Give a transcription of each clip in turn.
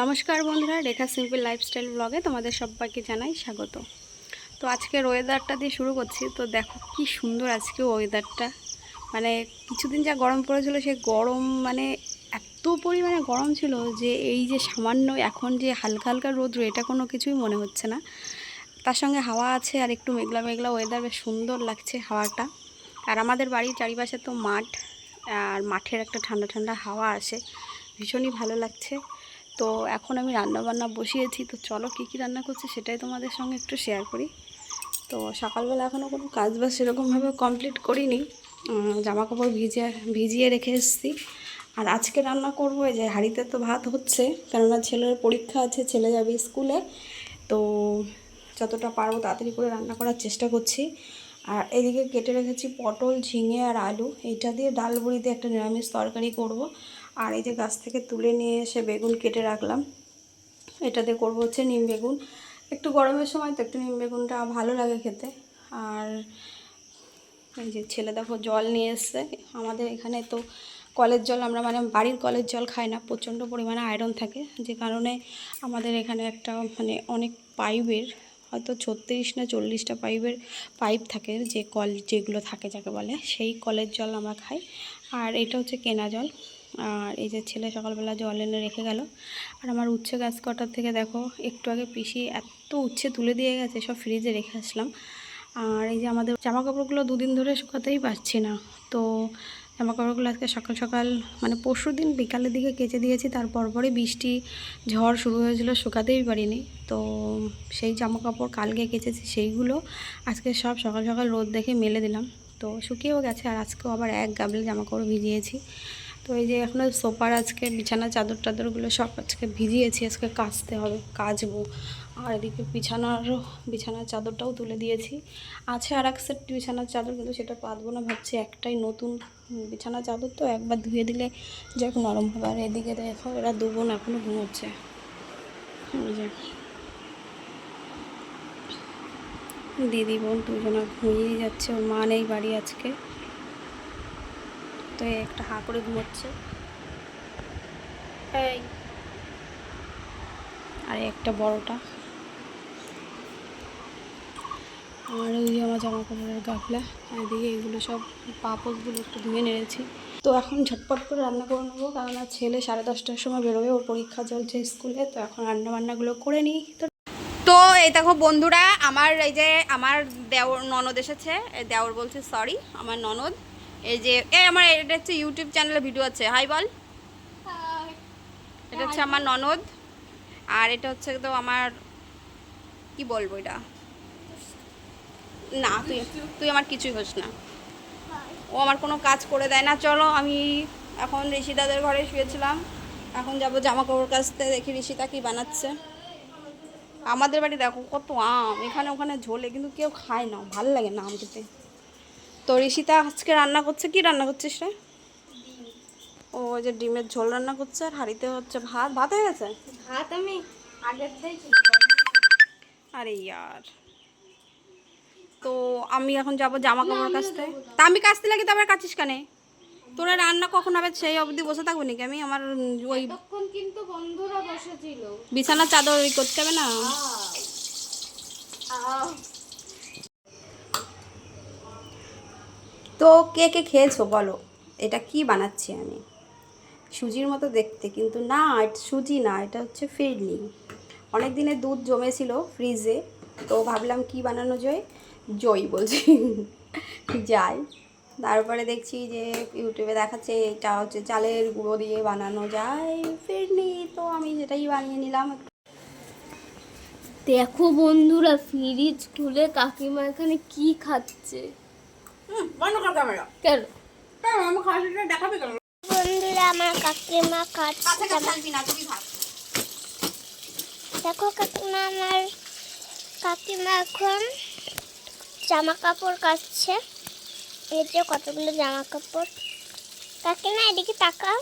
নমস্কার বন্ধুরা, রেখা simple lifestyle ব্লগে তোমাদের সবাইকে জানাই স্বাগত। তো আজকের ওয়েদারটা দিয়ে শুরু করছি। তো দেখো কি সুন্দর আজকে ওয়েদারটা, মানে কিছুদিন যা গরম পড়েছিল সেই গরম মানে এত পরিমাণে গরম ছিল যে এই যে সামান্য এখন যে হালকা হালকা রোদ্র, এটা কোনো কিছুই মনে হচ্ছে না। তার সঙ্গে হাওয়া আছে আর একটু মেঘলা মেঘলা ওয়েদার, বেশ সুন্দর লাগছে হাওয়াটা। আর আমাদের বাড়ির চারিপাশে তো মাঠ, আর মাঠের একটা ঠান্ডা ঠান্ডা হাওয়া আসে, ভীষণই ভালো লাগছে। তো এখন আমি রান্না বান্না বসিয়েছি। তো চলো কী কী রান্না করছি সেটাই তোমাদের সঙ্গে একটু শেয়ার করি। তো সকালবেলা এখনও কোনো কাজ বাজ সেরকমভাবে কমপ্লিট করিনি, জামা কাপড় ভিজিয়ে রেখে এসেছি। আর আজকে রান্না করবো এই যে হাঁড়িতে তো ভাত হচ্ছে, কেননা ছেলের পরীক্ষা আছে, ছেলে যাবে স্কুলে। তো যতটা পারবো তাড়াতাড়ি করে রান্না করার চেষ্টা করছি। আর এদিকে কেটে রেখেছি পটল, ঝিঙে আর আলু, এইটা দিয়ে ডাল বড়ি দিয়ে একটা নিরামিষ তরকারি করব। আর এই যে গাছ থেকে তুলে নিয়ে এসে বেগুন কেটে রাখলাম, এটাতে করব হচ্ছে নিম বেগুন। একটু গরমের সময় তো একটু নিম বেগুনটা ভালো লাগে খেতে। আর এই যে ছেলে দেখো জল নিয়ে এসছে। আমাদের এখানে তো কলের জল, আমরা মানে বাড়ির কলের জল খাই না, প্রচণ্ড পরিমাণে আয়রন থাকে, যে কারণে আমাদের এখানে একটা মানে অনেক পাইপের হয়তো 36 না 40টা পাইপ থাকে, যে কল যেগুলো থাকে যাকে বলে, সেই কলের জল আমরা খাই। আর এটা হচ্ছে কেনা জল। আর এই যে ছেলে সকালবেলা জল এনে রেখে গেল। আর আমার উচ্ছে গাছ কটার থেকে দেখো একটু আগে পিসি এত উচ্ছে তুলে দিয়ে গেছে, সব ফ্রিজে রেখে আসলাম। আর এই যে আমাদের জামা কাপড়গুলো দুদিন ধরে শুকাতেই পারছি না। তো জামা কাপড়গুলো আজকে সকাল সকাল মানে পরশু দিন বিকালের দিকে কেচে দিয়েছি, তারপর পরে বৃষ্টি ঝড় শুরু হয়েছিল, শুকাতেই পারিনি। তো সেই জামা কাপড় কালকে কেচেছি, সেইগুলো আজকে সব সকাল সকাল রোদ দেখে মেলে দিলাম। তো শুকিয়েও গেছে। আর আজকেও আবার এক গাবলে জামা কাপড় ভিজিয়েছি। তো এই যে এখনও সোফার আজকে বিছানা চাদর টাদরগুলো সব আজকে ভিজিয়েছি, আজকে কাচতে হবে, কাচবো। আর এদিকে বিছানার চাদরটাও তুলে দিয়েছি। আছে আর এক সেট বিছানার চাদর, কিন্তু সেটা পাতবো না ভাবছি, একটাই নতুন বিছানার চাদর, তো একবার ধুয়ে দিলে যাক নরম হবে। আর এদিকে দেখো এরা দু বোন এখনও ঘুমোচ্ছে। দিদি বোন দুজনা ঘুমিয়েই যাচ্ছে, ওর মা নেই বাড়ি আজকে, তো একটা হাঁ করে ঘুমোচ্ছে। এই আর একটা বড়টা। আর ওই যে আমার জামা কাপড়ের গাফলা, এদিকে এগুলো সব পাপড়গুলো একটু ধুয়ে নেড়েছি। তো এখন ঝটপট করে রান্না করে নেবো, কারণ আর ছেলে 10:30টার সময় বেরোবে, ওর পরীক্ষা চলছে স্কুলে। তো এখন রান্না বান্নাগুলো করে নিই। তো এই দেখো বন্ধুরা, আমার এই যে আমার দেওর ননদ এসেছে, দেওর বলছে সরি, আমার ননদ। এই যে আমার এটা হচ্ছে ইউটিউব চ্যানেলে ভিডিও আছে, হাই বল। এটা হচ্ছে আমার ননদ। আর এটা হচ্ছে তো আমার কি বলবো, এটা না, তুই তুই আমার কিছুই হোস না, ও আমার কোনো কাজ করে দেয় না। চলো, আমি এখন ঋষিদাদের ঘরে শুয়েছিলাম, এখন যাব জামা কাপড় কাচতে, দেখি ঋষিতা কি বানাচ্ছে। আমাদের বাড়ি দেখো কত আম, এখানে ওখানে ঝোলে, কিন্তু কেউ খায় না, ভালো লাগে না আম খেতে। তো ঋষিতা আজকে রান্না করছে, কি রান্না করছিস রে? ও ওই যে ডিমের ঝোল রান্না করছে, আর হাঁড়িতে হচ্ছে ভাত। ভাত হয়ে গেছে? ভাত আমি আগের থেকে। আরে ইয়ার, তো আমি এখন যাব জামা কাপড় কাচতে। তা আমি কাচতে লাগি, তো আবার কাচিস কানে? তোরা রান্না কখন হবে সেই অবধি বসে থাকবো নাকি আমি? আমার ওই তখন কিন্তু বন্ধুরা বসেছিল, বিছানার চাদর ওই করতে হবে না? তো কে কে খেয়েছো বলো, এটা কি বানাচ্ছি আমি? সুজির মতো দেখতে, কিন্তু না, এটা সুজি না, এটা হচ্ছে ফিরনি। অনেক দিনের দুধ জমেছিল ফ্রিজে, তো ভাবলাম কি বানানো যায়, বলছি যাই। তারপরে দেখছি যে ইউটিউবে দেখাচ্ছে এটা হচ্ছে চালের গুঁড়ো দিয়ে বানানো যায় ফিরনি, তো আমি সেটাই বানিয়ে নিলাম। দেখো বন্ধুরা, ফ্রিজ খুলে কাকিমা এখানে কি খাচ্ছে। বন্ধ কর ক্যামেরা। কেন আমি খাওয়াটা দেখাবি কেন? বন্ধুরা, আমার কাকিমা খাচ্ছে। দেখো কাকিমা, আমার কাকিমা এখন জামা কাপড় কাচছে। এই যে কতগুলো জামা কাপড়। কাকিমা এদিকে তাকাও,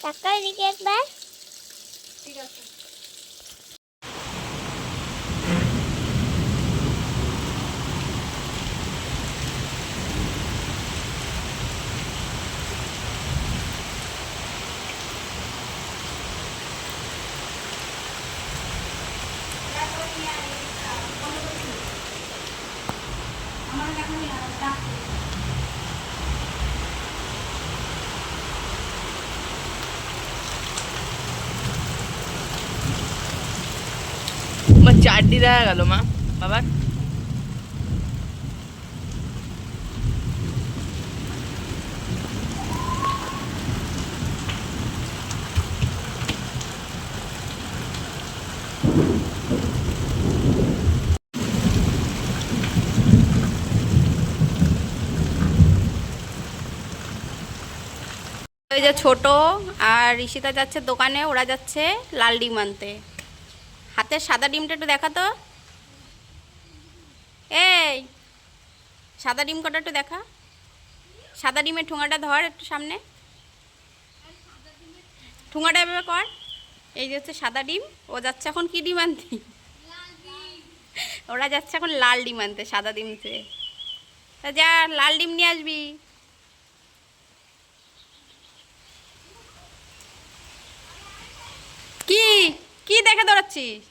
তাকাও এদিকে একবার। ঠিক আছে। মা চারটি দেখা গেল মা বাবার। ওই যে ছোট আর ঋষিতা যাচ্ছে দোকানে, ওরা যাচ্ছে লাল ডিম আনতে। হাতের সাদা ডিমটা একটু দেখা তো। এই সাদা ডিম কটা একটু দেখা। সাদা ডিমের ঠোঙাটা ধর একটু সামনে, ঠোঙাটা এভাবে কর। এই যে হচ্ছে সাদা ডিম। ও যাচ্ছে এখন কি ডিম আনতে? ওরা যাচ্ছে এখন লাল ডিম আনতে, সাদা ডিম থেকে। তা যা লাল ডিম নিয়ে আসবি। কি কি দেখে দৌড়াচ্ছিস?